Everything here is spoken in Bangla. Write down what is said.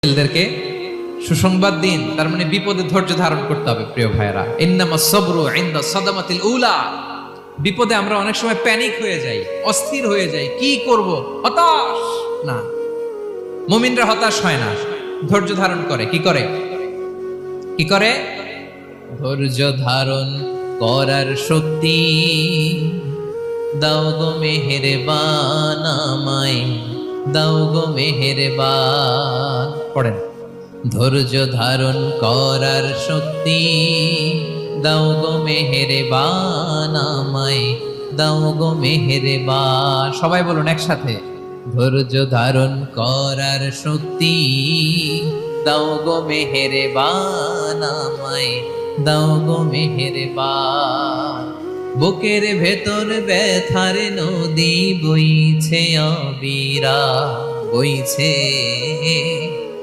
ছেলেদেরকে সুসংবাদ দিন, তার মানে বিপদে ধৈর্য ধারণ করতে হবে। প্রিয় ভাইয়েরা, ইন্নামাস সাবরু ইনদা সাদামাতিল উলা। বিপদে আমরা অনেক সময় প্যানিক হয়ে যাই, অস্থির হয়ে যাই, কি করব, হতাশ। না, মুমিনরা হতাশ হয় না, ধৈর্য ধারণ করে। কি করে? কি করে? ধৈর্য ধারণ করার শক্তি দাও গো মেহেরবান আমায়, দাও গো মেহেরবান। পড়েন, ধৈর্য ধারণ করার শক্তি দাও গো মেহেরবান আমায়, দাও গো মেহেরবান। সবাই বলুন একসাথে, ধৈর্য ধারণ করার শক্তি দাও গো মেহেরবান আমায়, দাও গো মেহেরবান। বুকের ভেতর ব্যথার নদী বইছে অবিরা, বইছে